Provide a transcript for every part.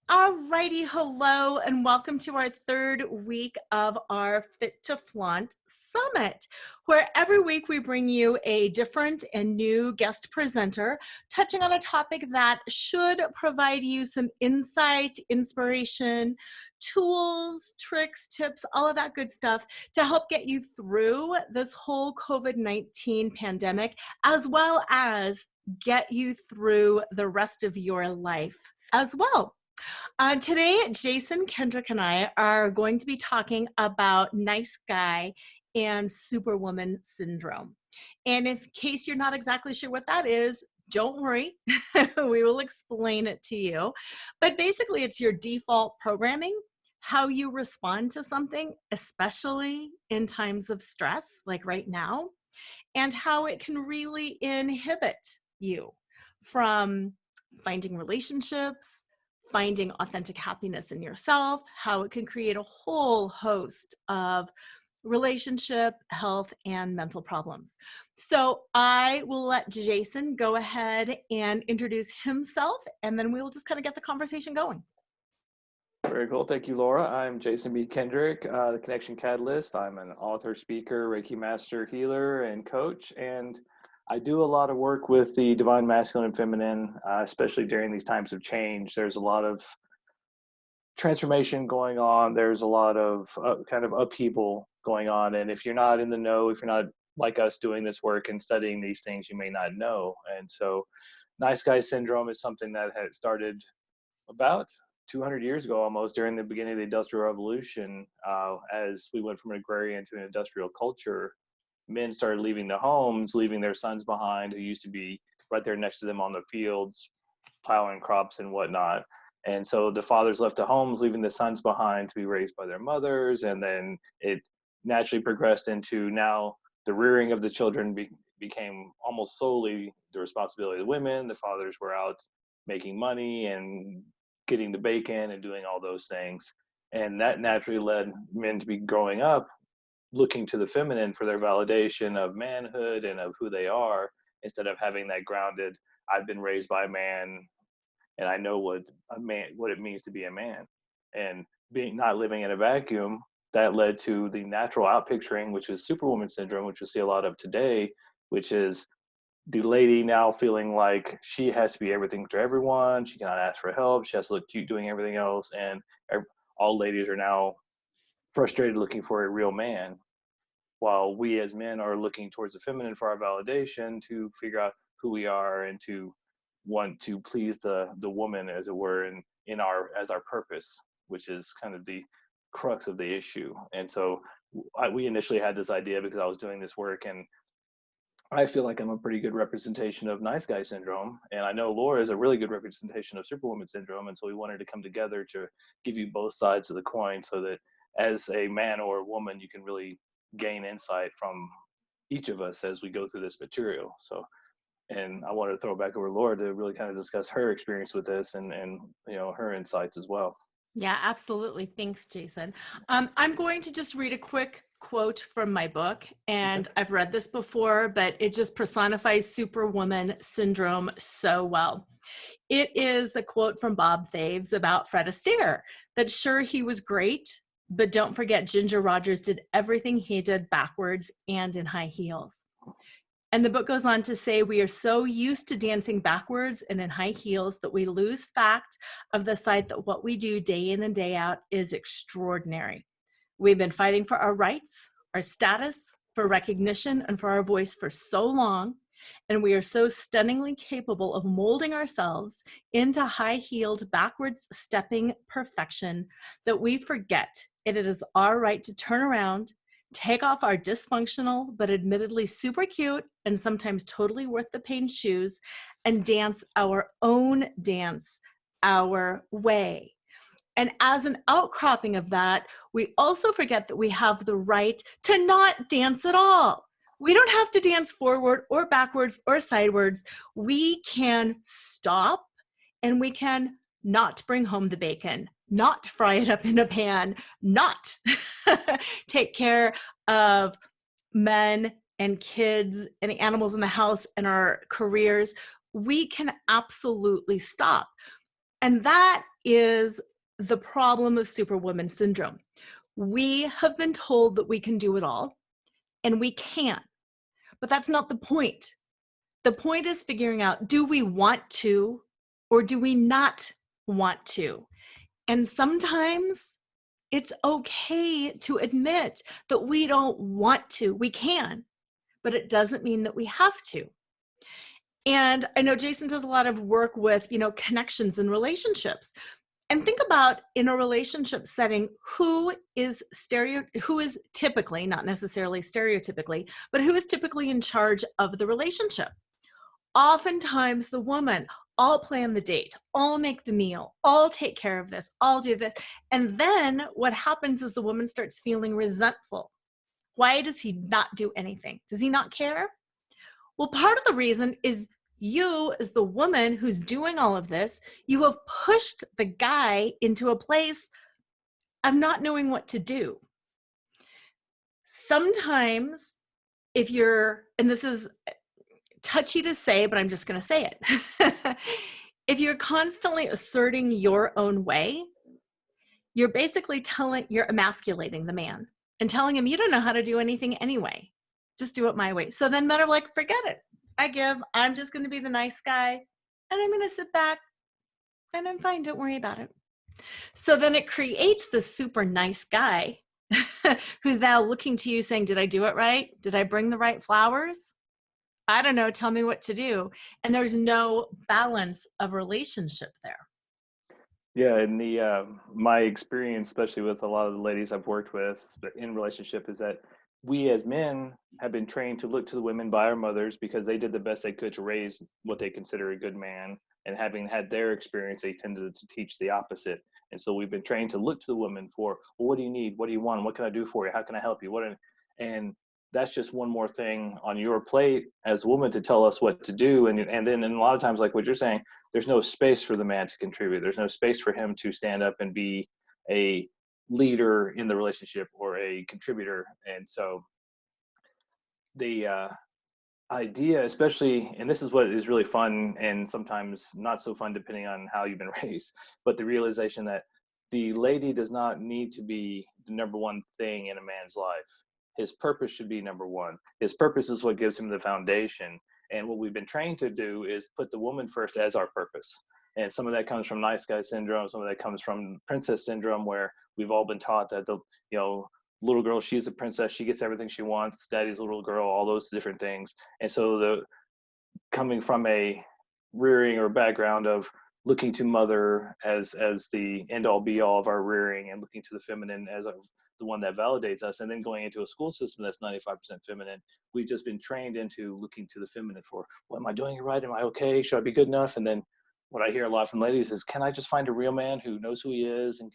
Alrighty, hello, and welcome to our third week of our Fit to Flaunt Summit, where every week we bring you a different and new guest presenter, touching on a topic that should provide you some insight, inspiration, tools, tricks, tips, all of that good stuff to help get you through this whole COVID-19 pandemic, as well as get you through the rest of your life as well. Today, Jason, Kendrick, and I are going to be talking about nice guy and superwoman syndrome. And in case you're not exactly sure what that is, don't worry, we will explain it to you. But basically, it's your default programming, how you respond to something, especially in times of stress, like right now, and how it can really inhibit you from finding relationships, finding authentic happiness in yourself, how it can create a whole host of relationship, health, and mental problems. So I will let Jason go ahead and introduce himself, and then we will just kind of get the conversation going. Very cool. Thank you, Laura. I'm Jason B. Kendrick, the Connection Catalyst. I'm an author, speaker, Reiki master, healer, and coach. And I do a lot of work with the divine masculine and feminine, especially during these times of change. There's a lot of transformation going on. There's a lot of kind of upheaval going on. And if you're not in the know, if you're not like us doing this work and studying these things, you may not know. And so nice guy syndrome is something that had started about 200 years ago, almost during the beginning of the Industrial Revolution. As we went from an agrarian to an industrial culture, men started leaving the homes, leaving their sons behind, who used to be right there next to them on the fields, plowing crops and whatnot. And so the fathers left the homes, leaving the sons behind to be raised by their mothers. And then it naturally progressed into now the rearing of the children became almost solely the responsibility of the women. The fathers were out making money and getting the bacon and doing all those things. And that naturally led men to be growing up looking to the feminine for their validation of manhood and of who they are, instead of having that grounded, I've been raised by a man and I know what it means to be a man. And being not living in a vacuum, that led to the natural outpicturing, which is Superwoman syndrome, which we see a lot of today, which is the lady now feeling like she has to be everything to everyone. She cannot ask for help. She has to look cute doing everything else. And all ladies are now frustrated looking for a real man, while we as men are looking towards the feminine for our validation to figure out who we are and to want to please the woman, as it were, in our as our purpose, which is kind of the crux of the issue. And so we initially had this idea because I was doing this work, and I feel like I'm a pretty good representation of nice guy syndrome. And I know Laura is a really good representation of Superwoman syndrome. And so we wanted to come together to give you both sides of the coin so that as a man or a woman, you can really gain insight from each of us as we go through this material. So, and I wanted to throw it back over to Laura to really kind of discuss her experience with this and her insights as well. Yeah, absolutely. Thanks, Jason. I'm going to just read a quick quote from my book, Okay. and I've read this before, but it just personifies Superwoman syndrome so well. It is the quote from Bob Thaves about Fred Astaire, that sure, he was great, but don't forget Ginger Rogers did everything he did backwards and in high heels. And the book goes on to say, we are so used to dancing backwards and in high heels that we lose fact of the sight that what we do day in and day out is extraordinary. We've been fighting for our rights, our status, for recognition, and for our voice for so long, and we are so stunningly capable of molding ourselves into high-heeled, backwards stepping perfection that we forget it is our right to turn around, take off our dysfunctional but admittedly super cute and sometimes totally worth the pain shoes and dance our own dance our way. And as an outcropping of that, we also forget that we have the right to not dance at all. We don't have to dance forward or backwards or sidewards. We can stop and we can not bring home the bacon, not fry it up in a pan, not take care of men and kids and the animals in the house and our careers. We can absolutely stop. And that is the problem of Superwoman syndrome. We have been told that we can do it all, and we can, but that's not the point. The point is figuring out, do we want to or do we not want to? And sometimes it's okay to admit that we don't want to. We can, but it doesn't mean that we have to. And I know Jason does a lot of work with, connections and relationships. And think about, in a relationship setting, who is typically, not necessarily stereotypically, but who is typically in charge of the relationship? Oftentimes the woman. I'll plan the date, I'll make the meal, I'll take care of this, I'll do this. And then what happens is the woman starts feeling resentful. Why does he not do anything? Does he not care? Well, part of the reason is you, as the woman who's doing all of this, you have pushed the guy into a place of not knowing what to do. Sometimes, if you're, and this is touchy to say, but I'm just going to say it. If you're constantly asserting your own way, you're basically you're emasculating the man and telling him, you don't know how to do anything anyway. Just do it my way. So then men are like, forget it. I'm just going to be the nice guy, and I'm going to sit back and I'm fine. Don't worry about it. So then it creates this super nice guy who's now looking to you saying, did I do it right? Did I bring the right flowers? I don't know. Tell me what to do. And there's no balance of relationship there. Yeah, and my experience, especially with a lot of the ladies I've worked with in relationship, is that we as men have been trained to look to the women by our mothers because they did the best they could to raise what they consider a good man. And having had their experience, they tended to teach the opposite. And so we've been trained to look to the women for, well, what do you need? What do you want? What can I do for you? How can I help you? And that's just one more thing on your plate as a woman to tell us what to do. And then a lot of times, like what you're saying, there's no space for the man to contribute. There's no space for him to stand up and be a leader in the relationship or a contributor. And so the idea, especially, and this is what is really fun and sometimes not so fun depending on how you've been raised, but the realization that the lady does not need to be the number one thing in a man's life. His purpose should be number one. His purpose is what gives him the foundation. And what we've been trained to do is put the woman first as our purpose. And some of that comes from nice guy syndrome. Some of that comes from princess syndrome, where we've all been taught that the little girl, she's a princess, she gets everything she wants. Daddy's a little girl, all those different things. And so coming from a rearing or background of looking to mother as the end all be all of our rearing, and looking to the feminine as the one that validates us, and then going into a school system that's 95% feminine, we've just been trained into looking to the feminine for, well, am I doing it right? Am I okay? Should I be good enough? And then what I hear a lot from ladies is, can I just find a real man who knows who he is and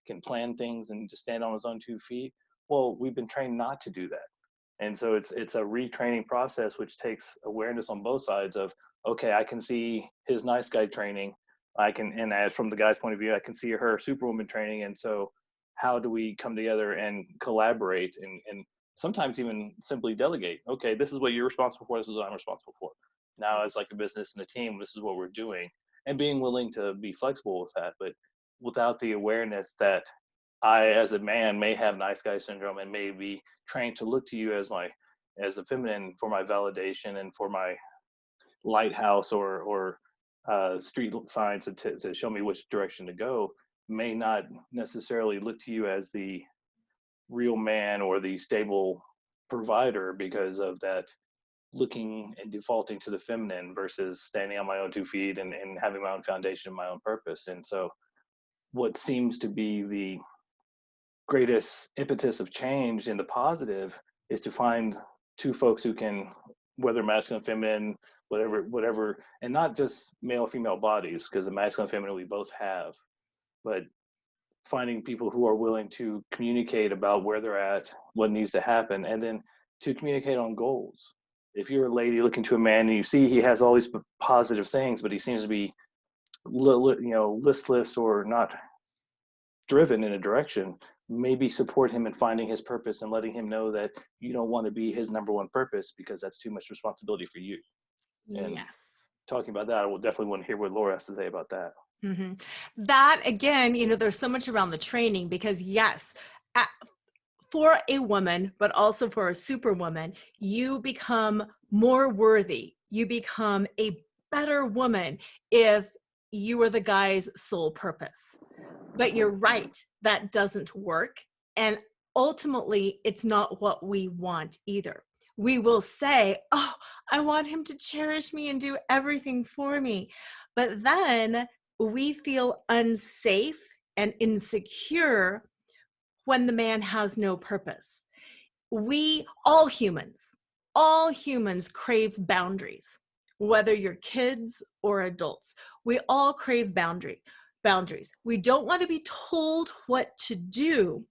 can plan things and just stand on his own 2 feet? Well, we've been trained not to do that. And so it's a retraining process, which takes awareness on both sides of, okay, I can see his nice guy training. And as from the guy's point of view, I can see her Superwoman training. And so how do we come together and collaborate and sometimes even simply delegate? Okay, this is what you're responsible for. This is what I'm responsible for. Now, as like a business and a team, this is what we're doing, and being willing to be flexible with that, but without the awareness that I, as a man, may have nice guy syndrome and may be trained to look to you as a feminine for my validation and for my lighthouse or street signs to show me which direction to go, may not necessarily look to you as the real man or the stable provider because of that looking and defaulting to the feminine versus standing on my own 2 feet and having my own foundation, my own purpose. And so what seems to be the greatest impetus of change in the positive is to find two folks who can, whether masculine, feminine, whatever, and not just male, female bodies, because the masculine, feminine we both have, but finding people who are willing to communicate about where they're at, what needs to happen, and then to communicate on goals. If you're a lady looking to a man and you see he has all these positive things, but he seems to be, listless or not driven in a direction, maybe support him in finding his purpose and letting him know that you don't want to be his number one purpose because that's too much responsibility for you. And Yes. talking about that, I will definitely want to hear what Laura has to say about that. That again, there's so much around the training because yes, a- for a woman, but also for a superwoman, you become more worthy. You become a better woman if you are the guy's sole purpose. But you're right, that doesn't work. And ultimately, it's not what we want either. We will say, oh, I want him to cherish me and do everything for me. But then we feel unsafe and insecure when the man has no purpose. All humans crave boundaries, whether you're kids or adults. We all crave boundaries. We don't want to be told what to do,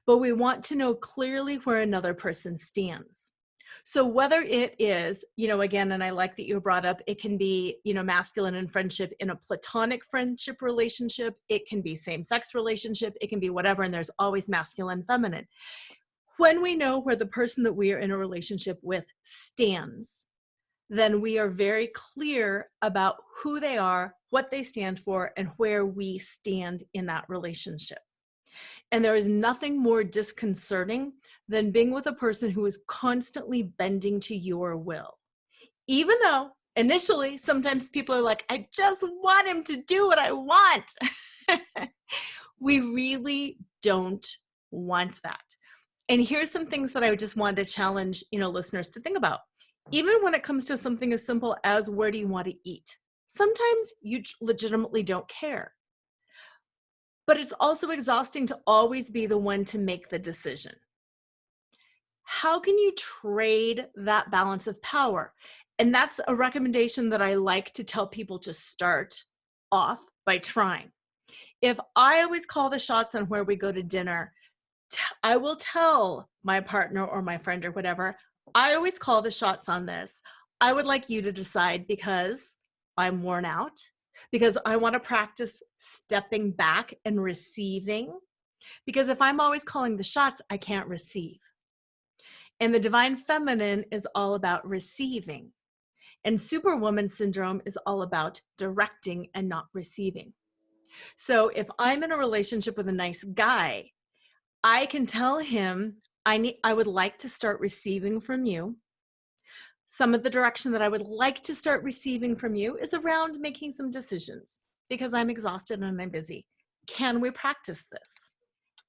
but we want to know clearly where another person stands. So whether it is, again, and I like that you brought up, it can be, masculine and friendship in a platonic friendship relationship. It can be same-sex relationship. It can be whatever. And there's always masculine, feminine. When we know where the person that we are in a relationship with stands, then we are very clear about who they are, what they stand for, and where we stand in that relationship. And there is nothing more disconcerting than being with a person who is constantly bending to your will. Even though initially, sometimes people are like, I just want him to do what I want. We really don't want that. And here's some things that I just wanted to challenge, listeners to think about. Even when it comes to something as simple as where do you want to eat? Sometimes you legitimately don't care. But it's also exhausting to always be the one to make the decision. How can you trade that balance of power? And that's a recommendation that I like to tell people to start off by trying. If I always call the shots on where we go to dinner, I will tell my partner or my friend or whatever, I always call the shots on this. I would like you to decide because I'm worn out, because I want to practice stepping back and receiving. Because if I'm always calling the shots, I can't receive. And the divine feminine is all about receiving. And superwoman syndrome is all about directing and not receiving. So if I'm in a relationship with a nice guy, I can tell him, I would like to start receiving from you. Some of the direction that I would like to start receiving from you is around making some decisions because I'm exhausted and I'm busy. Can we practice this?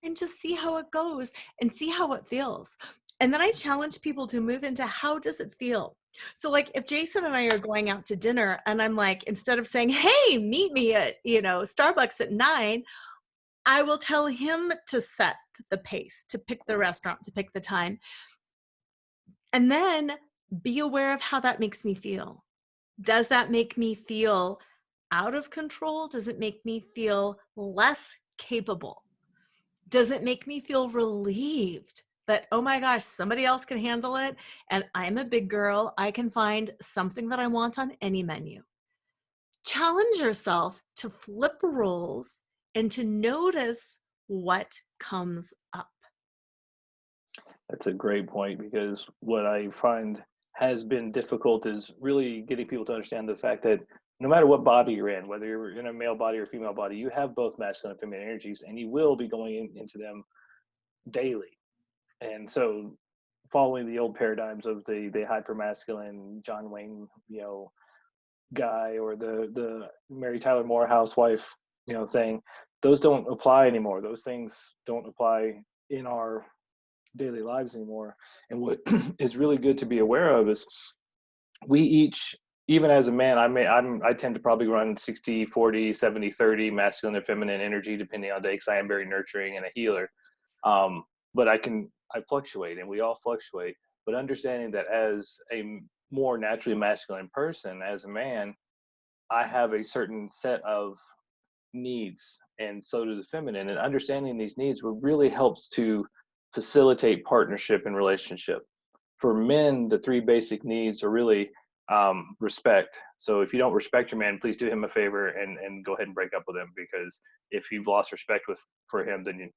And just see how it goes and see how it feels. And then I challenge people to move into how does it feel? So like if Jason and I are going out to dinner and I'm like, instead of saying, hey, meet me at, Starbucks at 9, I will tell him to set the pace, to pick the restaurant, to pick the time. And then be aware of how that makes me feel. Does that make me feel out of control? Does it make me feel less capable? Does it make me feel relieved that, oh my gosh, somebody else can handle it and I'm a big girl, I can find something that I want on any menu? Challenge yourself to flip roles and to notice what comes up. That's a great point because what I find has been difficult is really getting people to understand the fact that no matter what body you're in, whether you're in a male body or female body, you have both masculine and feminine energies, and you will be going into them daily. And so, following the old paradigms of the hyper masculine John Wayne, guy, or the Mary Tyler Moore housewife, thing, those don't apply anymore. Those things don't apply in our daily lives anymore. And what is really good to be aware of is we each, even as a man, I tend to probably run 60-40, 70-30 masculine and feminine energy depending on day, because I am very nurturing and a healer. But I fluctuate, and we all fluctuate. But understanding that as a more naturally masculine person, as a man, I have a certain set of needs, and so do the feminine. And understanding these needs really helps to facilitate partnership and relationship. For men, the three basic needs are really respect. So if you don't respect your man, please do him a favor and go ahead and break up with him, because if you've lost respect for him, then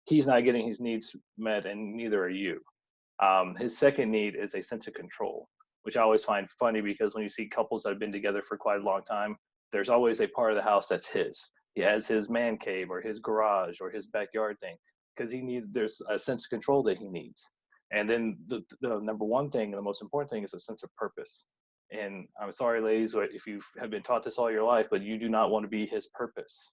he's not getting his needs met, and neither are you. His second need is a sense of control, which I always find funny because when you see couples that have been together for quite a long time, there's always a part of the house that's his. He has his man cave or his garage or his backyard thing because there's a sense of control that he needs. And then the number one thing and the most important thing is a sense of purpose. And I'm sorry, ladies, if you have been taught this all your life, but you do not want to be his purpose.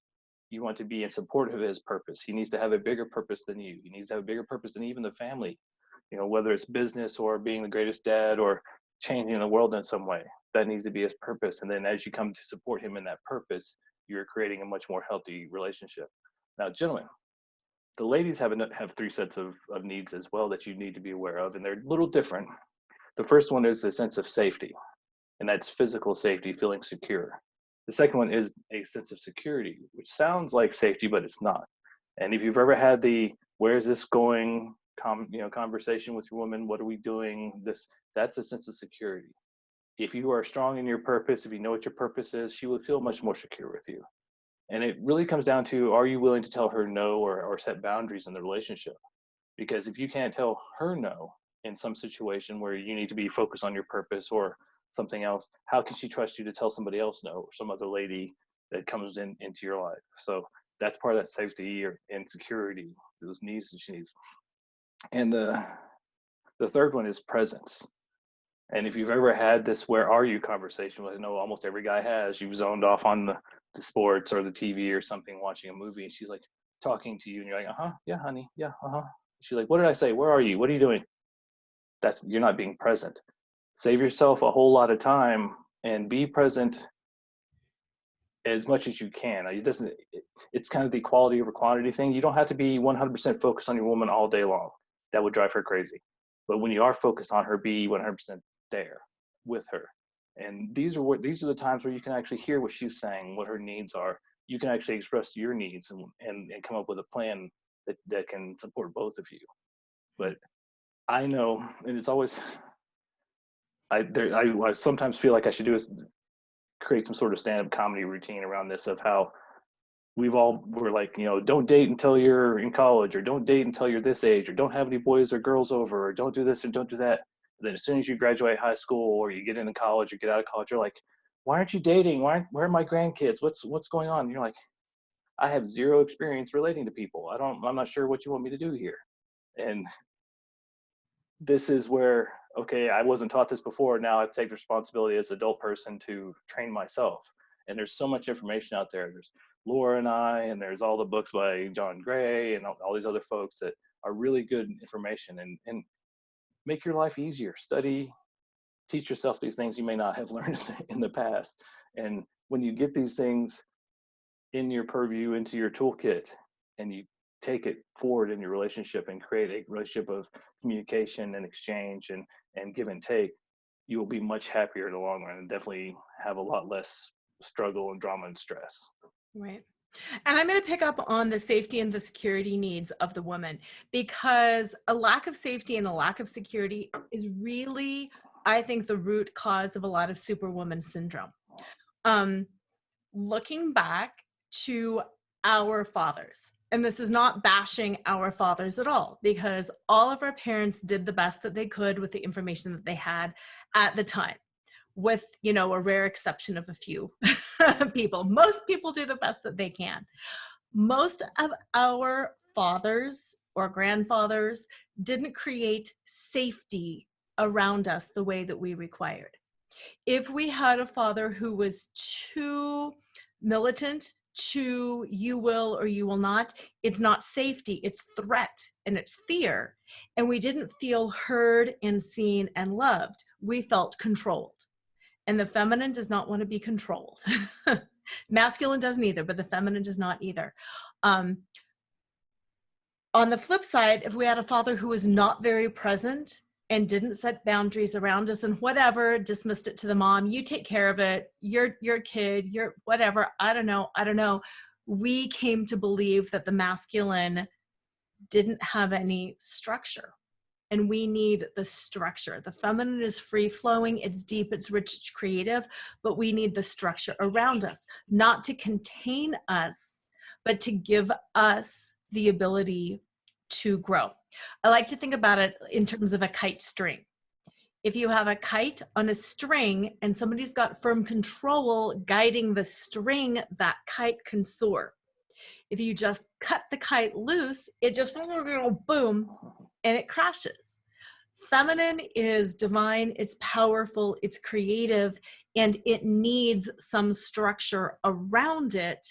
You want to be in support of his purpose. He needs to have a bigger purpose than you. He needs to have a bigger purpose than even the family. Whether it's business or being the greatest dad or changing the world in some way, that needs to be his purpose. And then as you come to support him in that purpose, you're creating a much more healthy relationship. Now, gentlemen, the ladies have three sets of needs as well that you need to be aware of, and they're a little different. The first one is the sense of safety, and that's physical safety, feeling secure. The second one is a sense of security, which sounds like safety, but it's not. And if you've ever had the "where's this going" conversation with your woman, what are we doing? That's a sense of security. If you are strong in your purpose, if you know what your purpose is, she will feel much more secure with you. And it really comes down to, are you willing to tell her no or set boundaries in the relationship? Because if you can't tell her no in some situation where you need to be focused on your purpose or something else, how can she trust you to tell somebody else no, or some other lady that comes into your life? So that's part of that safety and security, those needs that she needs. And the third one is presence. And if you've ever had this "where are you" conversation, I know almost every guy has, you've zoned off on the sports or the TV or something, watching a movie, and she's like talking to you, and you're like, yeah, honey, yeah, She's like, what did I say? Where are you? What are you doing? You're not being present. Save yourself a whole lot of time and be present as much as you can. It's kind of the quality over quantity thing. You don't have to be 100% focused on your woman all day long. That would drive her crazy. But when you are focused on her, be 100% there with her. And these are the times where you can actually hear what she's saying, what her needs are. You can actually express your needs and come up with a plan that can support both of you. But I know, and it's always, I sometimes feel like I should create some sort of stand-up comedy routine around this, of how we're like, don't date until you're in college, or don't date until you're this age, or don't have any boys or girls over, or don't do this or don't do that. And then as soon as you graduate high school or you get into college or get out of college, you're like, why aren't you dating? Where are my grandkids? What's going on? And you're like, I have zero experience relating to people. I'm not sure what you want me to do here. And this is where, okay, I wasn't taught this before. Now I take the responsibility as an adult person to train myself. And there's so much information out there. There's Laura and I, and there's all the books by John Gray and all these other folks that are really good information, and make your life easier. Study, teach yourself these things you may not have learned in the past. And when you get these things in your purview, into your toolkit, and you take it forward in your relationship and create a relationship of communication and exchange and give and take, you will be much happier in the long run, and definitely have a lot less struggle and drama and stress. Right. And I'm going to pick up on the safety and the security needs of the woman, because a lack of safety and a lack of security is really, I think, the root cause of a lot of Superwoman syndrome. Looking back to our fathers, and this is not bashing our fathers at all, because all of our parents did the best that they could with the information that they had at the time, with, a rare exception of a few people. Most people do the best that they can. Most of our fathers or grandfathers didn't create safety around us the way that we required. If we had a father who was too militant, to you will or you will not, it's not safety, it's threat and it's fear. And we didn't feel heard and seen and loved. We felt controlled. And the feminine does not want to be controlled. Masculine doesn't either, but the feminine does not either. On the flip side, if we had a father who was not very present and didn't set boundaries around us and whatever, dismissed it to the mom, you take care of it, your kid, your whatever, I don't know. We came to believe that the masculine didn't have any structure. And we need the structure. The feminine is free flowing, it's deep, it's rich, it's creative, but we need the structure around us, not to contain us, but to give us the ability to grow. I like to think about it in terms of a kite string. If you have a kite on a string and somebody's got firm control guiding the string, that kite can soar. If you just cut the kite loose, it just boom, and it crashes. Feminine is divine, it's powerful, it's creative, and it needs some structure around it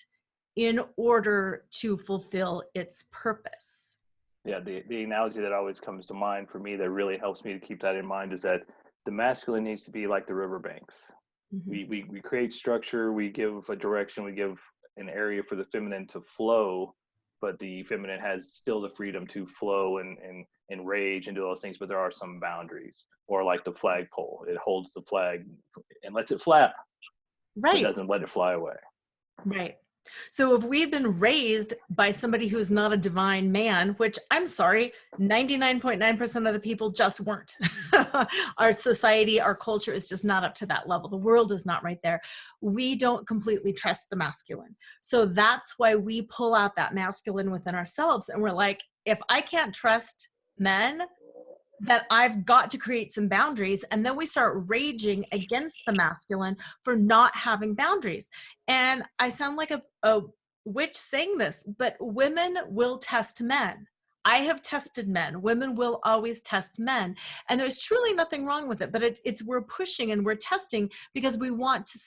in order to fulfill its purpose. Yeah, the analogy that always comes to mind for me that really helps me to keep that in mind is that the masculine needs to be like the riverbanks. Mhm. We create structure, we give a direction, we give an area for the feminine to flow, but the feminine has still the freedom to flow and rage and do those things, but there are some boundaries. Or like the flagpole, it holds the flag and lets it flap, but Right. doesn't let it fly away. Right. So if we've been raised by somebody who's not a divine man, which I'm sorry, 99.9% of the people just weren't. Our society, our culture is just not up to that level. The world is not right there. We don't completely trust the masculine. So that's why we pull out that masculine within ourselves. And we're like, if I can't trust men, that I've got to create some boundaries. And then we start raging against the masculine for not having boundaries. And I sound like a witch saying this, but women will test men. I have tested men. Women will always test men. And there's truly nothing wrong with it, but it's we're pushing and we're testing because we want to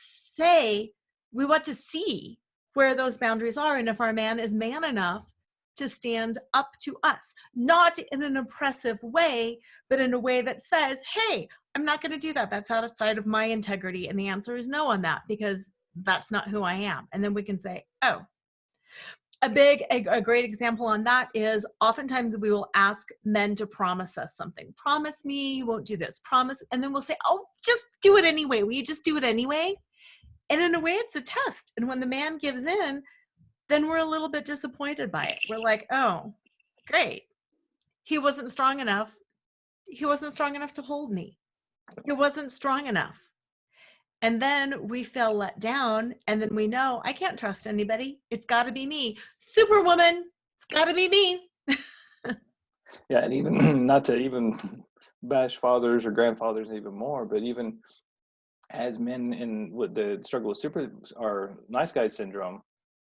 see where those boundaries are. And if our man is man enough to stand up to us, not in an oppressive way, but in a way that says, hey, I'm not going to do that. That's outside of my integrity. And the answer is no on that, because that's not who I am. And then we can say, oh, a great example on that is oftentimes we will ask men to promise us something. Promise me you won't do this. Promise. And then we'll say, oh, just do it anyway. Will you just do it anyway? And in a way, it's a test. And when the man gives in, then we're a little bit disappointed by it. We're like, oh, great. He wasn't strong enough. He wasn't strong enough to hold me. He wasn't strong enough. And then we feel let down. And then we know I can't trust anybody. It's got to be me. Superwoman. It's got to be me. Yeah, and even not to even bash fathers or grandfathers even more, but even as men in with the struggle with super or nice guy syndrome,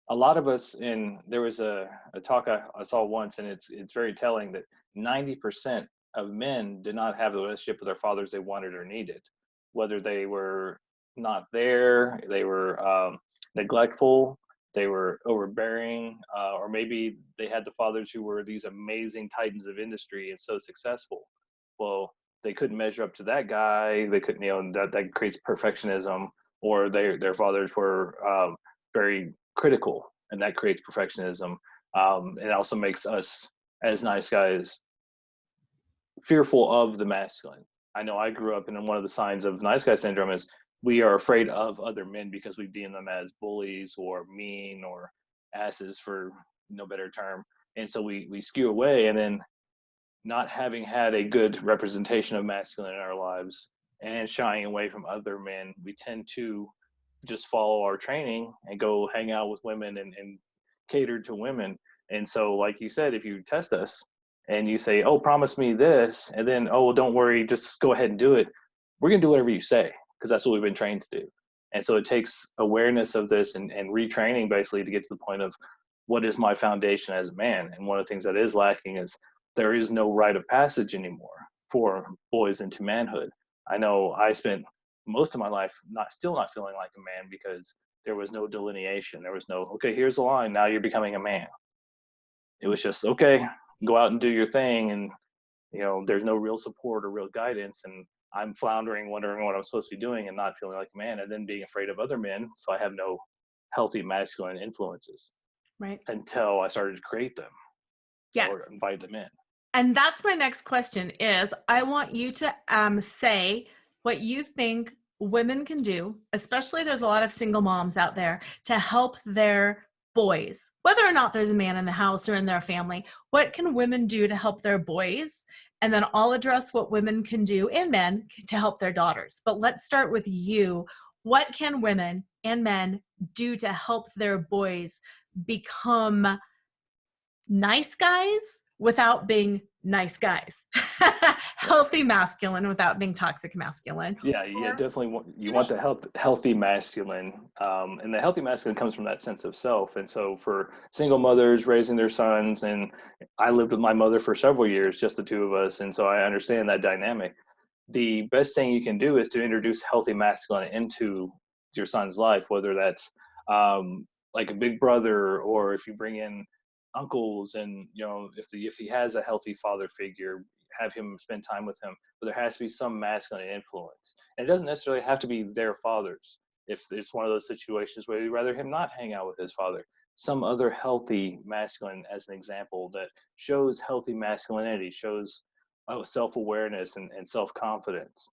a lot of us in there was a talk I saw once, and it's very telling that 90% of men did not have the relationship with their fathers they wanted or needed, whether they were not there, they were neglectful, they were overbearing, or maybe they had the fathers who were these amazing titans of industry and so successful. Well, they couldn't measure up to that guy. They couldn't, that creates perfectionism, or their fathers were very critical, and that creates perfectionism. It also makes us as nice guys fearful of the masculine. I know I grew up, and one of the signs of nice guy syndrome is we are afraid of other men because we deem them as bullies or mean or asses, for no better term. And so we skew away, and then not having had a good representation of masculine in our lives and shying away from other men, we tend to just follow our training and go hang out with women and cater to women. And so, like you said, if you test us and you say, oh, promise me this, and then, oh, well, don't worry, just go ahead and do it, we're going to do whatever you say, because that's what we've been trained to do. And so it takes awareness of this and retraining basically to get to the point of what is my foundation as a man. And one of the things that is lacking is there is no rite of passage anymore for boys into manhood. I know I spent most of my life still not feeling like a man because there was no delineation. There was no, okay, here's the line, now you're becoming a man. It was just, okay, go out and do your thing. And, there's no real support or real guidance. And I'm floundering, wondering what I'm supposed to be doing and not feeling like a man, and then being afraid of other men. So I have no healthy masculine influences. Right. Until I started to create them. Yes. Or invite them in. And that's my next question is I want you to say what you think women can do, especially there's a lot of single moms out there, to help their boys, whether or not there's a man in the house or in their family. What can women do to help their boys? And then I'll address what women can do, and men, to help their daughters. But let's start with you. What can women and men do to help their boys become nice guys without being nice guys. Healthy masculine without being toxic masculine. Yeah, yeah, Or, definitely. You you want know, the healthy masculine, and the healthy masculine comes from that sense of self. And so, for single mothers raising their sons, and I lived with my mother for several years, just the two of us, and so I understand that dynamic. The best thing you can do is to introduce healthy masculine into your son's life, whether that's like a big brother, or if you bring in uncles, and if he has a healthy father figure, have him spend time with him. But there has to be some masculine influence, and it doesn't necessarily have to be their fathers. If it's one of those situations where you'd rather him not hang out with his father, some other healthy masculine as an example that shows healthy masculinity, shows self-awareness and self-confidence,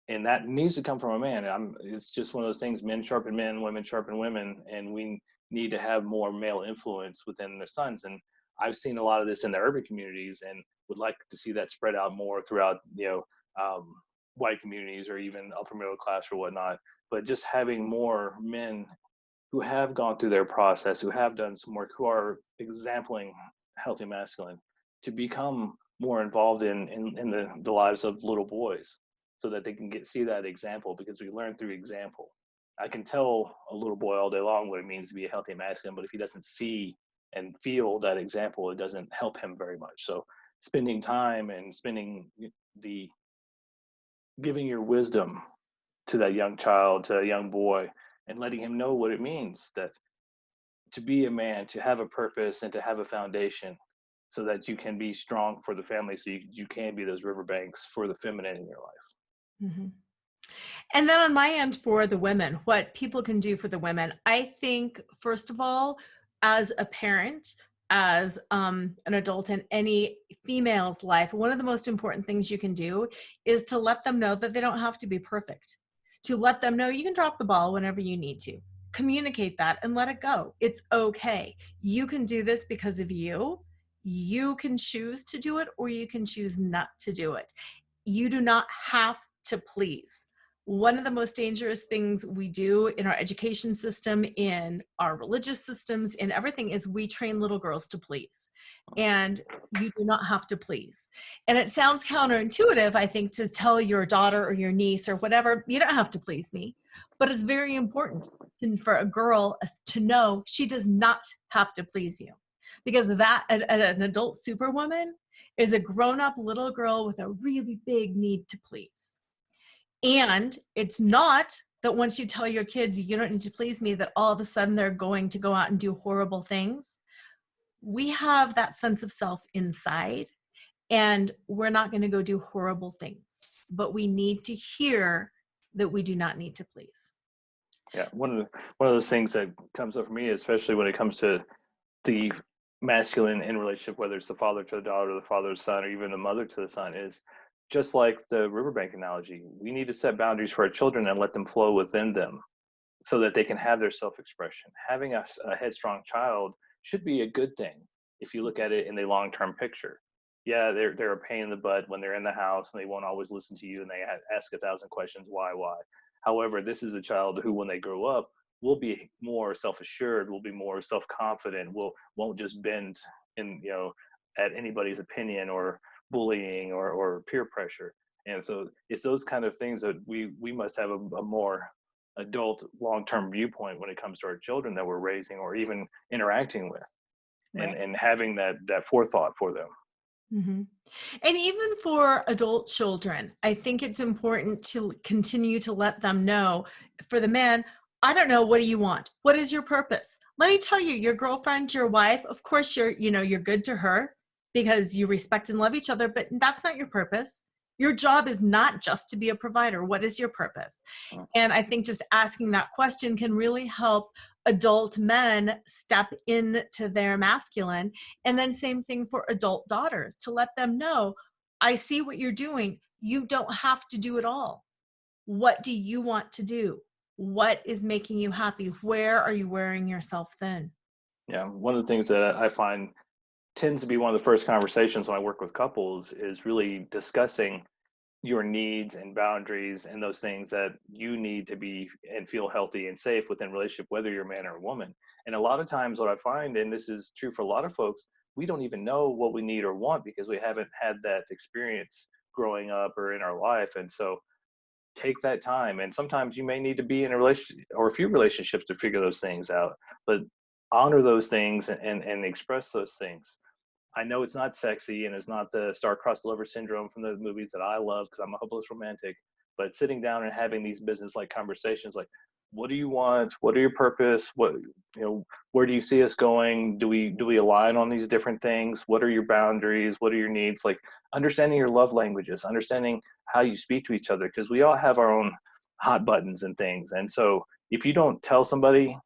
and that needs to come from a man. It's just one of those things: men sharpen men, women sharpen women, and we need to have more male influence within their sons. And I've seen a lot of this in the urban communities, and would like to see that spread out more throughout white communities, or even upper middle class or whatnot. But just having more men who have gone through their process, who have done some work, who are exempling healthy masculine, to become more involved in the lives of little boys, so that they can see that example, because we learn through example. I can tell a little boy all day long what it means to be a healthy masculine, but if he doesn't see and feel that example, it doesn't help him very much. So spending time and spending the giving your wisdom to that young child, to a young boy, and letting him know what it means that to be a man, to have a purpose, and to have a foundation, so that you can be strong for the family, so you can be those riverbanks for the feminine in your life. mhm. And then on my end for the women, what people can do for the women, I think, first of all, as a parent, as an adult in any female's life, one of the most important things you can do is to let them know that they don't have to be perfect. To let them know you can drop the ball whenever you need to. Communicate that and let it go. It's okay. You can do this because of you. You can choose to do it, or you can choose not to do it. You do not have to please. One of the most dangerous things we do in our education system, in our religious systems, in everything, is we train little girls to please. And you do not have to please. And it sounds counterintuitive, I think, to tell your daughter or your niece or whatever, you don't have to please me. But it's very important for a girl to know she does not have to please you. Because that, an adult superwoman is a grown-up little girl with a really big need to please. And it's not that once you tell your kids you don't need to please me, that all of a sudden they're going to go out and do horrible things. We have that sense of self inside, and we're not going to go do horrible things, but we need to hear that we do not need to please. Yeah, one of those things that comes up for me, especially when it comes to the masculine in relationship, whether it's the father to the daughter, or the father to the son, or even the mother to the son, is just like the riverbank analogy. We need to set boundaries for our children and let them flow within them, so that they can have their self-expression. Having a headstrong child should be a good thing if you look at it in the long-term picture. Yeah, they're a pain in the butt when they're in the house, and they won't always listen to you, and they ask 1,000 questions, why. However, this is a child who, when they grow up, will be more self-assured, will be more self-confident, won't just bend in at anybody's opinion, or bullying, or peer pressure. And so it's those kind of things that we must have a more adult long-term viewpoint when it comes to our children that we're raising or even interacting with, Right. and having that forethought for them. Mm-hmm. And even for adult children, I think it's important to continue to let them know. For the men, I don't know, what do you want? What is your purpose? Let me tell you, your girlfriend, your wife, of course you're good to her because you respect and love each other, but that's not your purpose. Your job is not just to be a provider. What is your purpose? And I think just asking that question can really help adult men step into their masculine. And then same thing for adult daughters, to let them know, I see what you're doing. You don't have to do it all. What do you want to do? What is making you happy? Where are you wearing yourself thin? Yeah, one of the things that I find tends to be one of the first conversations when I work with couples is really discussing your needs and boundaries, and those things that you need to be and feel healthy and safe within relationship, whether you're a man or a woman. And a lot of times what I find, and this is true for a lot of folks, we don't even know what we need or want because we haven't had that experience growing up or in our life. And so take that time. And sometimes you may need to be in a relationship or a few relationships to figure those things out, but honor those things and express those things. I know it's not sexy and it's not the star-crossed lover syndrome from the movies that I love because I'm a hopeless romantic, but sitting down and having these business-like conversations like, what do you want? What are your purpose? What, where do you see us going? Do we align on these different things? What are your boundaries? What are your needs? Like understanding your love languages, understanding how you speak to each other, because we all have our own hot buttons and things. And so if you don't tell somebody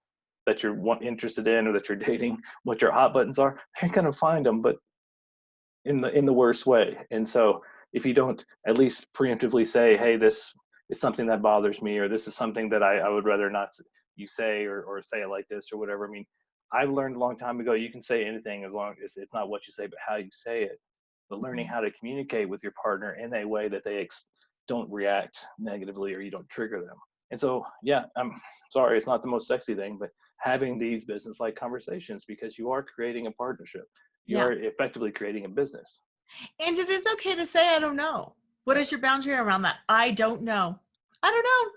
that you're interested in or that you're dating what your hot buttons are, they're going to find them, but in the worst way. And so if you don't at least preemptively say, hey, this is something that bothers me, or this is something that I would rather not you say, or say it like this or whatever. I mean, I've learned a long time ago, you can say anything as long as it's not what you say, but how you say it. But learning how to communicate with your partner in a way that they don't react negatively or you don't trigger them. And so, yeah, I'm sorry, it's not the most sexy thing, but having these business-like conversations, because you are creating a partnership. You Yeah. are effectively creating a business. And it is okay to say, I don't know. What is your boundary around that? I don't know. I don't know.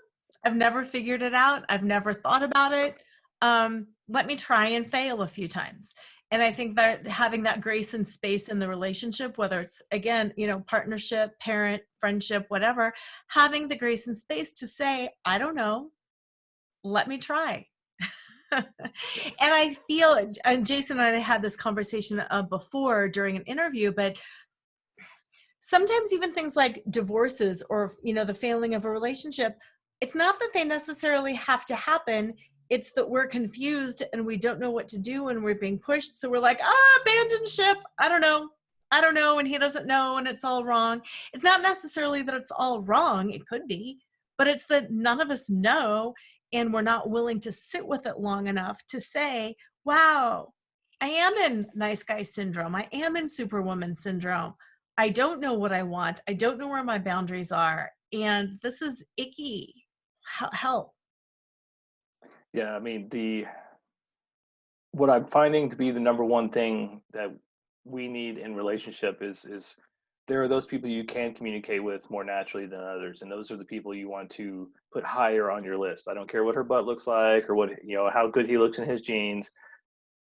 I've never figured it out. I've never thought about it. Let me try and fail a few times. And I think that having that grace and space in the relationship, whether it's, again, partnership, parent, friendship, whatever, having the grace and space to say, I don't know, let me try. And I feel, and Jason and I had this conversation before during an interview, but sometimes even things like divorces or, the failing of a relationship, it's not that they necessarily have to happen. It's that we're confused and we don't know what to do and we're being pushed. So we're like, abandon ship. I don't know. And he doesn't know and it's all wrong. It's not necessarily that it's all wrong. It could be, but it's that none of us know and we're not willing to sit with it long enough to say, wow, I am in nice guy syndrome. I am in superwoman syndrome. I don't know what I want. I don't know where my boundaries are. And this is icky. Help. Yeah, I mean, what I'm finding to be the number one thing that we need in relationship is there are those people you can communicate with more naturally than others, and those are the people you want to put higher on your list. I don't care what her butt looks like or what how good he looks in his jeans.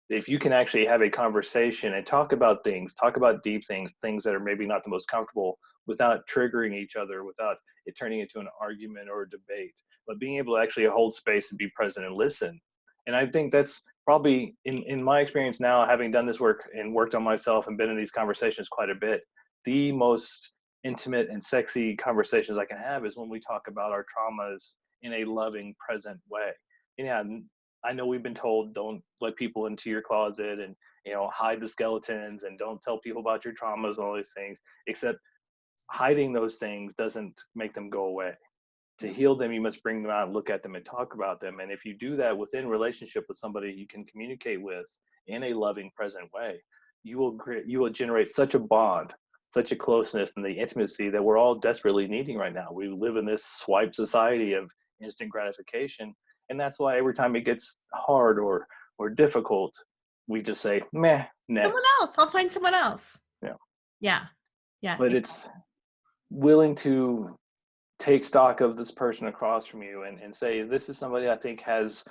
If you can actually have a conversation and talk about things, talk about deep things, things that are maybe not the most comfortable, without triggering each other, without it turning into an argument or a debate, but being able to actually hold space and be present and listen. And I think that's probably in my experience now, having done this work and worked on myself and been in these conversations quite a bit, the most intimate and sexy conversations I can have is when we talk about our traumas in a loving, present way. And yeah, I know we've been told don't let people into your closet and hide the skeletons and don't tell people about your traumas and all these things, except hiding those things doesn't make them go away. To heal them, you must bring them out and look at them and talk about them. And if you do that within relationship with somebody you can communicate with in a loving, present way, you will generate such a bond, such a closeness and the intimacy that we're all desperately needing right now. We live in this swipe society of instant gratification. And that's why every time it gets hard or difficult, we just say, meh, Someone next. else. I'll find someone else. Yeah. Yeah. Yeah. But it's willing to take stock of this person across from you and say, this is somebody I think has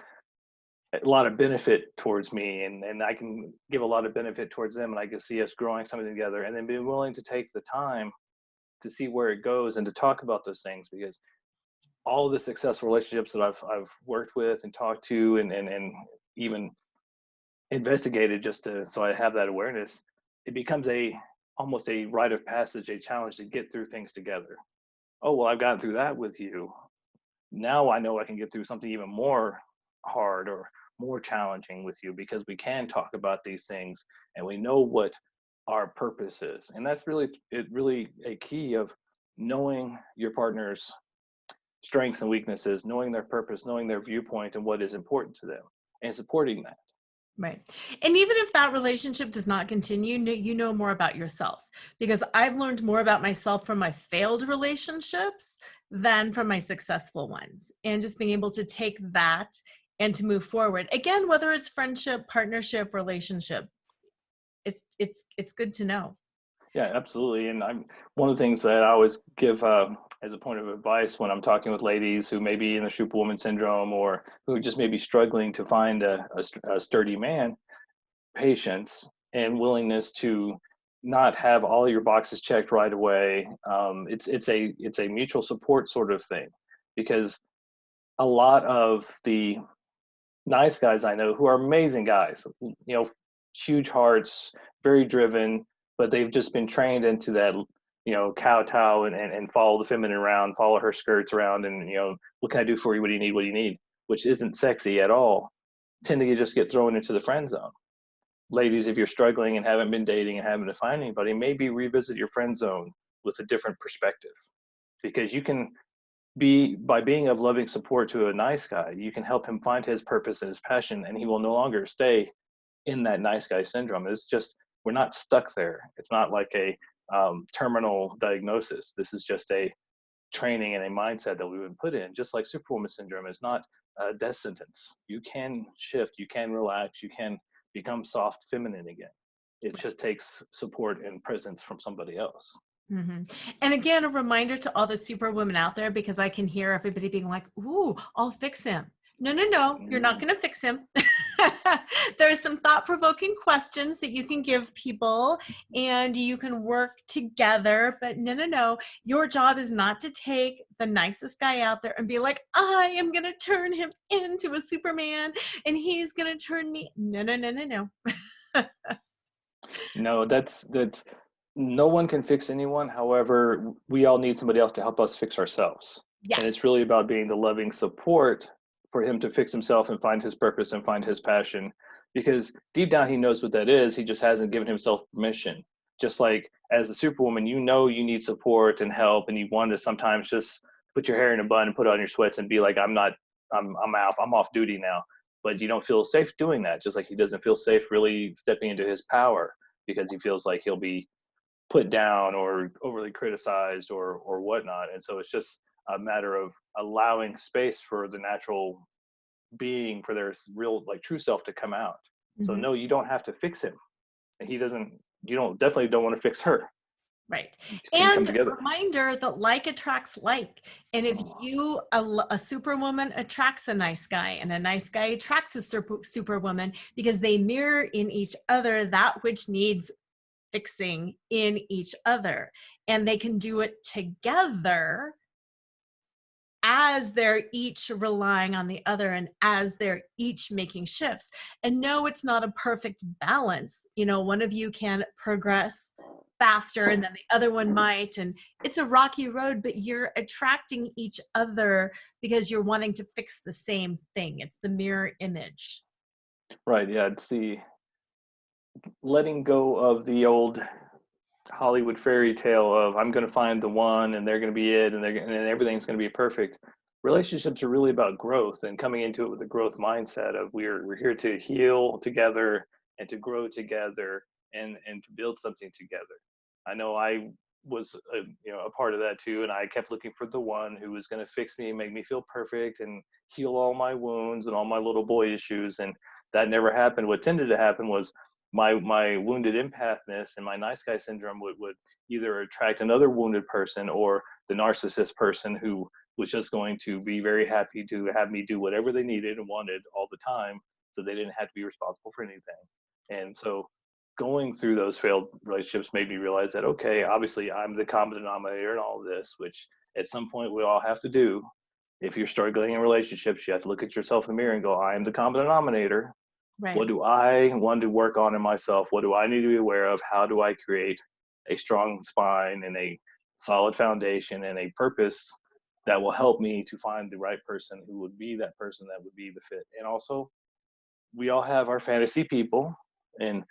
a lot of benefit towards me, and I can give a lot of benefit towards them, and I can see us growing something together, and then being willing to take the time to see where it goes and to talk about those things. Because all the successful relationships that I've worked with and talked to and even investigated so I have that awareness, it becomes almost a rite of passage, a challenge to get through things together. Oh, well, I've gotten through that with you. Now I know I can get through something even more hard or more challenging with you, because we can talk about these things and we know what our purpose is. And that's really a key of knowing your partner's strengths and weaknesses, knowing their purpose, knowing their viewpoint and what is important to them, and supporting that. Right. And even if that relationship does not continue, you know more about yourself, because I've learned more about myself from my failed relationships than from my successful ones. And just being able to take that and to move forward. Again, whether it's friendship, partnership, relationship, it's good to know. Yeah, absolutely. And I'm one of the things that I always give as a point of advice when I'm talking with ladies who may be in the Superwoman syndrome or who just may be struggling to find a sturdy man, patience and willingness to not have all your boxes checked right away. It's a mutual support sort of thing, because a lot of the nice guys I know who are amazing guys, huge hearts, very driven, but they've just been trained into that, kowtow and follow the feminine around, follow her skirts around, and what can I do for you? What do you need? What do you need? Which isn't sexy at all. Tend to just get thrown into the friend zone. Ladies, if you're struggling and haven't been dating and haven't to find anybody, maybe revisit your friend zone with a different perspective, because you can by being of loving support to a nice guy, you can help him find his purpose and his passion, and he will no longer stay in that nice guy syndrome. It's just, we're not stuck there. It's not like a terminal diagnosis. This is just a training and a mindset that we've been put in. Just like Superwoman syndrome is not a death sentence. You can shift, you can relax, you can become soft feminine again. It just takes support and presence from somebody else. Hmm. And again, a reminder to all the Superwomen out there, because I can hear everybody being like, ooh, I'll fix him. No, no, no, you're not going to fix him. There's some thought-provoking questions that you can give people and you can work together, but no, no, no. Your job is not to take the nicest guy out there and be like, I am going to turn him into a Superman and he's going to turn me. No, no, no, no, no. No, that's no one can fix anyone. However, we all need somebody else to help us fix ourselves. And Yes. it's really about being the loving support for him to fix himself and find his purpose and find his passion. Because deep down, he knows what that is. He just hasn't given himself permission. Just like as a Superwoman, you need support and help, and you want to sometimes just put your hair in a bun and put on your sweats and be like, I'm off duty now. But you don't feel safe doing that. Just like he doesn't feel safe really stepping into his power, because he feels like he'll be put down or overly criticized or whatnot. And so it's just a matter of allowing space for the natural being, for their real, like, true self to come out. So Mm-hmm. no, you don't have to fix him. You definitely don't want to fix her. Right. You can come And together. reminder that like attracts like. And if a Superwoman attracts a nice guy and a nice guy attracts a Superwoman, because they mirror in each other that which needs fixing in each other. And they can do it together as they're each relying on the other and as they're each making shifts. And no, it's not a perfect balance. One of you can progress faster and then the other one might, and it's a rocky road, but you're attracting each other because you're wanting to fix the same thing. It's the mirror image. Right. Yeah. It's the letting go of the old Hollywood fairy tale of I'm going to find the one and they're going to be it, and everything's going to be perfect. Relationships are really about growth and coming into it with a growth mindset of we're here to heal together and to grow together and to build something together. I know I was a part of that too, and I kept looking for the one who was going to fix me and make me feel perfect and heal all my wounds and all my little boy issues, and that never happened. What tended to happen was my wounded empathness and my nice guy syndrome would either attract another wounded person or the narcissist person who was just going to be very happy to have me do whatever they needed and wanted all the time, so they didn't have to be responsible for anything. And so going through those failed relationships made me realize that, okay, obviously I'm the common denominator in all of this, which at some point we all have to do. If you're struggling in relationships, you have to look at yourself in the mirror and go, I am the common denominator. Right. What do I want to work on in myself? What do I need to be aware of? How do I create a strong spine and a solid foundation and a purpose that will help me to find the right person who would be that person that would be the fit? And also, we all have our fantasy people, and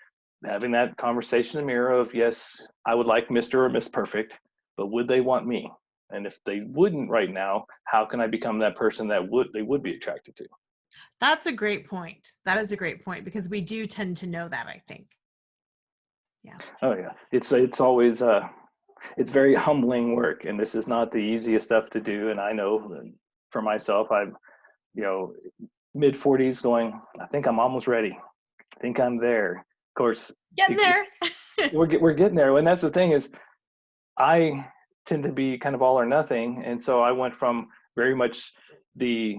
having that conversation in the mirror of, yes, I would like Mr. or Miss Perfect, but would they want me? And if they wouldn't right now, how can I become that person that they would be attracted to? That's a great point. That is a great point, because we do tend to know that, I think. Yeah. Oh yeah, it's always it's very humbling work, and this is not the easiest stuff to do. And I know for myself, I'm you know mid 40s, going, I think I'm almost ready. I think I'm there. course, Getting there. we're getting there. And that's the thing is, I tend to be kind of all or nothing. And so I went from very much the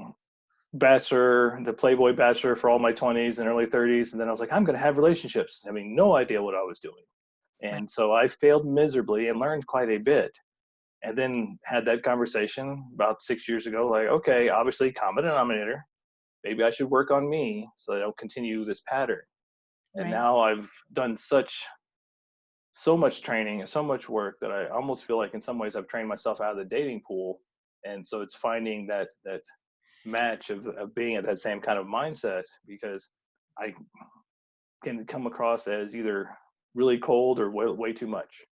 bachelor, the Playboy bachelor for all my 20s and early 30s. And then I was like, I'm going to have relationships. I mean, no idea what I was doing. Right. And so I failed miserably and learned quite a bit. And then had that conversation about 6 years ago, like, okay, obviously common denominator. Maybe I should work on me so that I don't continue this pattern. And Right. now I've done so much training and so much work that I almost feel like in some ways I've trained myself out of the dating pool. And so it's finding that match of being at that same kind of mindset, because I can come across as either really cold or way too much,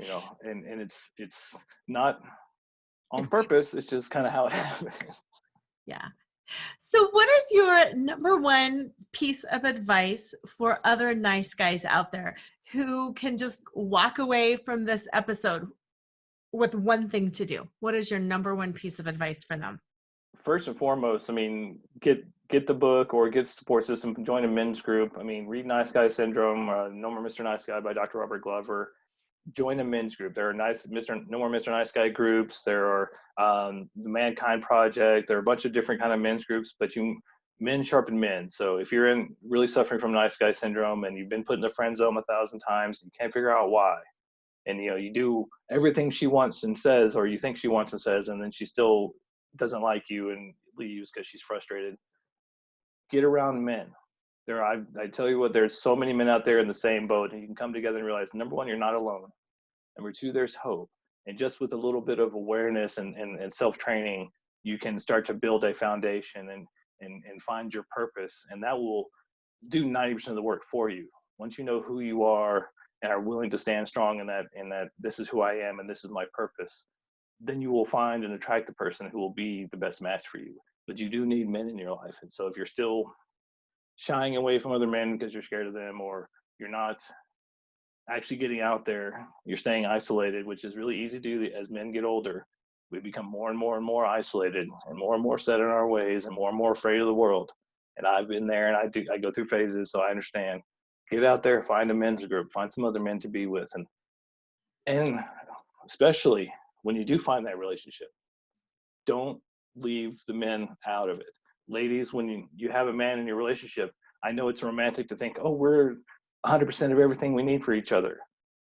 and it's not on It's, purpose. It's just kind of how it happens. yeah. So, what is your number one piece of advice for other nice guys out there who can just walk away from this episode with one thing to do? What is your number one piece of advice for them? First and foremost, I mean, get the book or get support system, join a men's group. I mean, read Nice Guy Syndrome, No More Mr. Nice Guy by Dr. Robert Glover. Join a men's group. There are No More Mr. Nice Guy groups. There are the Mankind Project. There are a bunch of different kind of men's groups, but men sharpen men. So if you're really suffering from nice guy syndrome and you've been put in the friend zone 1,000 times, and you can't figure out why, and you do everything she wants and says, or you think she wants and says, and then she still doesn't like you and leaves because she's frustrated. Get around men. I tell you what, there's so many men out there in the same boat, and you can come together and realize, number one, you're not alone. Number two, there's hope. And just with a little bit of awareness and self-training, you can start to build a foundation and find your purpose. And that will do 90% of the work for you. Once you know who you are and are willing to stand strong in that this is who I am and this is my purpose, then you will find and attract the person who will be the best match for you. But you do need men in your life. And so if you're still shying away from other men because you're scared of them, or you're not actually getting out there, you're staying isolated, which is really easy to do as men get older. We become more and more and more isolated and more set in our ways and more afraid of the world. And I've been there, and I go through phases, so I understand. Get out there, find a men's group, find some other men to be with, and especially when you do find that relationship, don't leave the men out of it. Ladies, when you have a man in your relationship, I know it's romantic to think, oh, we're 100% of everything we need for each other.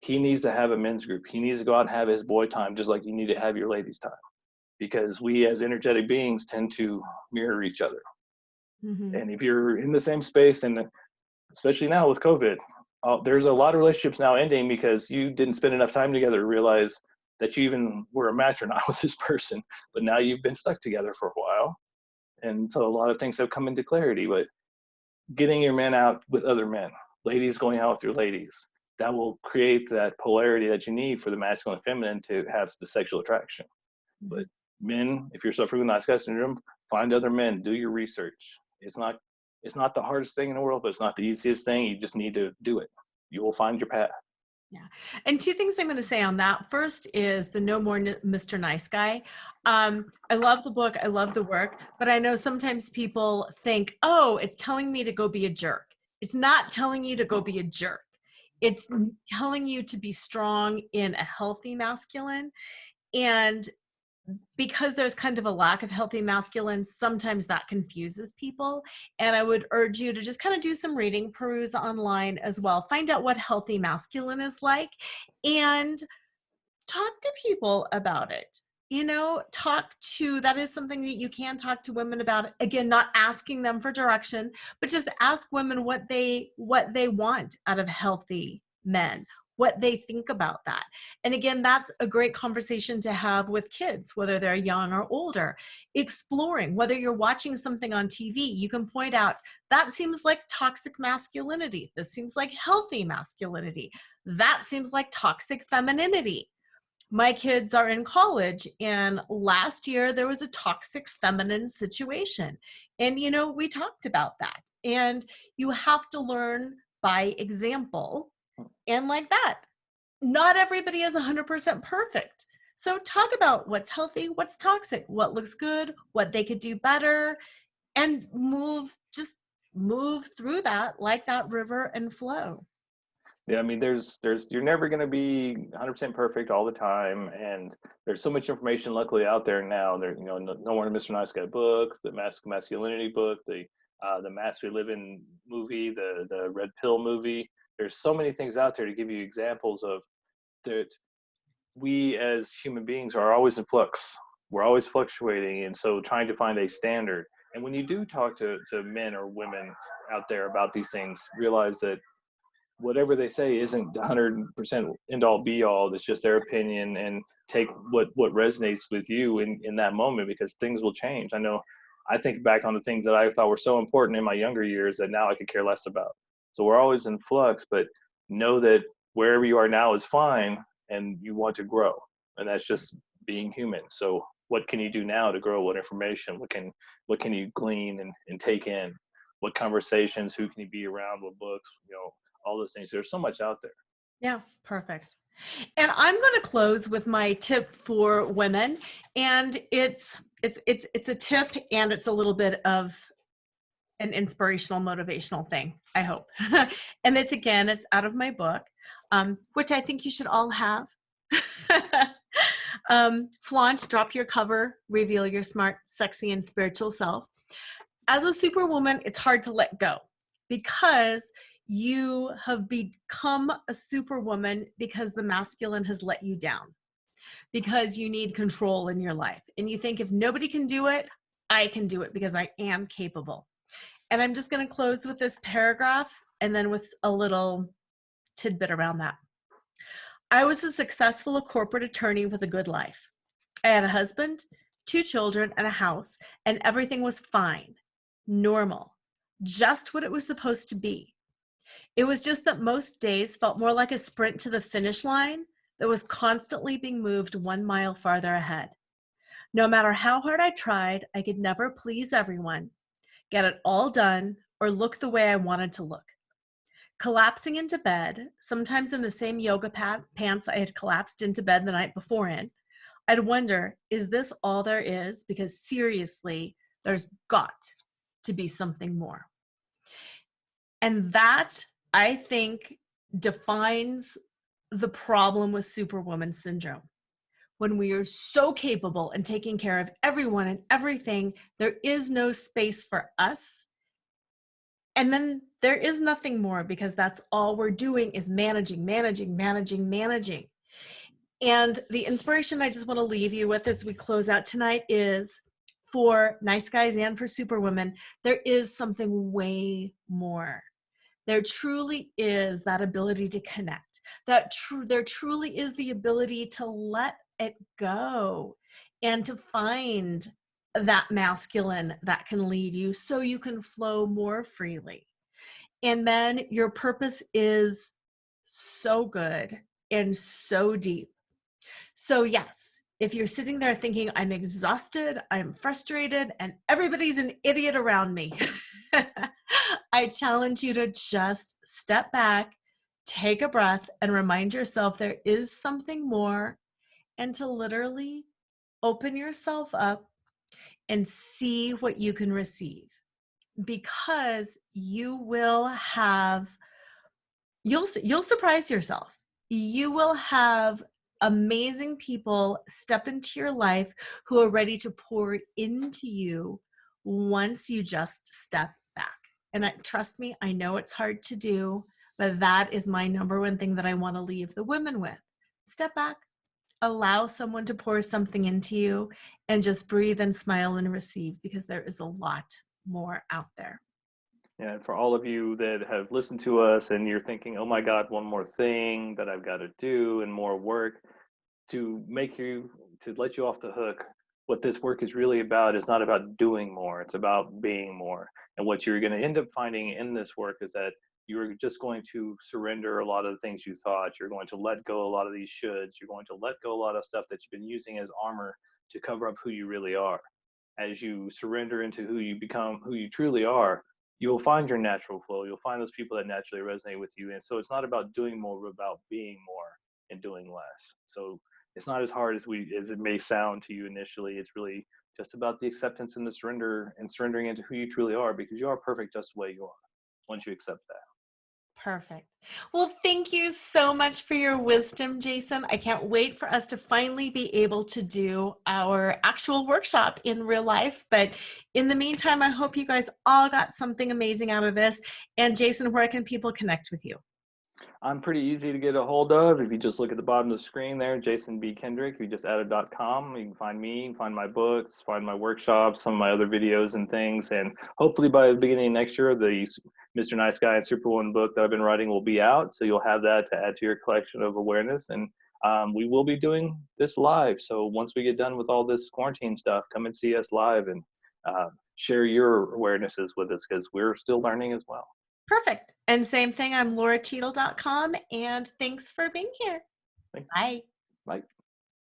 He needs to have a men's group. He needs to go out and have his boy time, just like you need to have your ladies time, because we as energetic beings tend to mirror each other. Mm-hmm. And if you're in the same space, and especially now with COVID, there's a lot of relationships now ending because you didn't spend enough time together to realize that you even were a match or not with this person, but now you've been stuck together for a while. And so a lot of things have come into clarity, but getting your men out with other men, ladies going out with your ladies, that will create that polarity that you need for the masculine and feminine to have the sexual attraction. But men, if you're suffering with nice guy syndrome, find other men, do your research. It's not the hardest thing in the world, but it's not the easiest thing. You just need to do it. You will find your path. Yeah. And two things I'm going to say on that. First is the No More Mr. Nice Guy. I love the book. I love the work, but I know sometimes people think, oh, it's telling me to go be a jerk. It's not telling you to go be a jerk. It's telling you to be strong in a healthy masculine. And because there's kind of a lack of healthy masculine, sometimes that confuses people. And I would urge you to just kind of do some reading, peruse online as well, find out what healthy masculine is like, and talk to people about it. That is something that you can talk to women about. Again, not asking them for direction, but just ask women what they want out of healthy men, what they think about that. And again, that's a great conversation to have with kids, whether they're young or older. Exploring, whether you're watching something on TV, you can point out, that seems like toxic masculinity. This seems like healthy masculinity. That seems like toxic femininity. My kids are in college, and last year there was a toxic feminine situation. And, we talked about that. And you have to learn by example. And like that, not everybody is 100% perfect. So talk about what's healthy, what's toxic, what looks good, what they could do better, and move through that like that river and flow. Yeah, I mean, you're never going to be 100% perfect all the time, and there's so much information, luckily, out there now. There, No More Mr. Nice Guy book, the masculinity book, the Mask We Live In movie, the Red Pill movie. There's so many things out there to give you examples of that. We as human beings are always in flux. We're always fluctuating, and so trying to find a standard. And when you do talk to men or women out there about these things, realize that whatever they say isn't 100% end all be all. It's just their opinion, and take what resonates with you in that moment, because things will change. I know, I think back on the things that I thought were so important in my younger years that now I could care less about. So we're always in flux, but know that wherever you are now is fine, and you want to grow, and that's just being human. So what can you do now to grow? What information, what can you glean and take in? What conversations, who can you be around, what books, all those things. There's so much out there. Yeah, perfect. And I'm going to close with my tip for women, and it's a tip, and it's a little bit of an inspirational, motivational thing, I hope. And it's out of my book, which I think you should all have. Flaunt, drop your cover, reveal your smart, sexy, and spiritual self. As a superwoman, it's hard to let go because you have become a superwoman because the masculine has let you down, because you need control in your life. And you think, if nobody can do it, I can do it because I am capable. And I'm just going to close with this paragraph and then with a little tidbit around that. I was a successful corporate attorney with a good life. I had a husband, 2 children, and a house, and everything was fine, normal, just what it was supposed to be. It was just that most days felt more like a sprint to the finish line that was constantly being moved 1 mile farther ahead. No matter how hard I tried, I could never please everyone, get it all done, or look the way I wanted to look. Collapsing into bed, sometimes in the same yoga pants I had collapsed into bed the night before in, I'd wonder, is this all there is? Because seriously, there's got to be something more. And that, I think, defines the problem with Superwoman syndrome. When we are so capable and taking care of everyone and everything, there is no space for us. And then there is nothing more, because that's all we're doing is managing. And the inspiration I just want to leave you with as we close out tonight is, for nice guys and for superwomen, there is something way more. There truly is that ability to connect. There truly is the ability to let it go and to find that masculine that can lead you so you can flow more freely. And men, your purpose is so good and so deep. So yes, if you're sitting there thinking, I'm exhausted, I'm frustrated, and everybody's an idiot around me, I challenge you to just step back, take a breath, and remind yourself there is something more, and to literally open yourself up and see what you can receive. Because you'll surprise yourself. You will have amazing people step into your life who are ready to pour into you once you just step back. And trust me, I know it's hard to do, but that is my number one thing that I want to leave the women with. Step back, allow someone to pour something into you, and just breathe and smile and receive, because there is a lot more out there. And for all of you that have listened to us and you're thinking, oh my God, one more thing that I've got to do and more work, to let you off the hook, what this work is really about is not about doing more, it's about being more. And what you're going to end up finding in this work is that you're just going to surrender a lot of the things you thought. You're going to let go a lot of these shoulds. You're going to let go a lot of stuff that you've been using as armor to cover up who you really are. As you surrender into who you become, who you truly are, you will find your natural flow. You'll find those people that naturally resonate with you. And so it's not about doing more, but about being more and doing less. So it's not as hard as it may sound to you initially. It's really just about the acceptance and the surrender and surrendering into who you truly are, because you are perfect just the way you are once you accept that. Perfect. Well, thank you so much for your wisdom, Jason. I can't wait for us to finally be able to do our actual workshop in real life. But in the meantime, I hope you guys all got something amazing out of this. And Jason, where can people connect with you? I'm pretty easy to get a hold of. If you just look at the bottom of the screen there, Jason B. Kendrick, if you just add a .com, you can find me, you can find my books, find my workshops, some of my other videos and things. And hopefully by the beginning of next year, the Mr. Nice Guy and Superwoman book that I've been writing will be out. So you'll have that to add to your collection of awareness. And we will be doing this live. So once we get done with all this quarantine stuff, come and see us live and share your awarenesses with us, because we're still learning as well. Perfect. And same thing, I'm LoraCheadle.com. And thanks for being here. Thanks. Bye. Bye.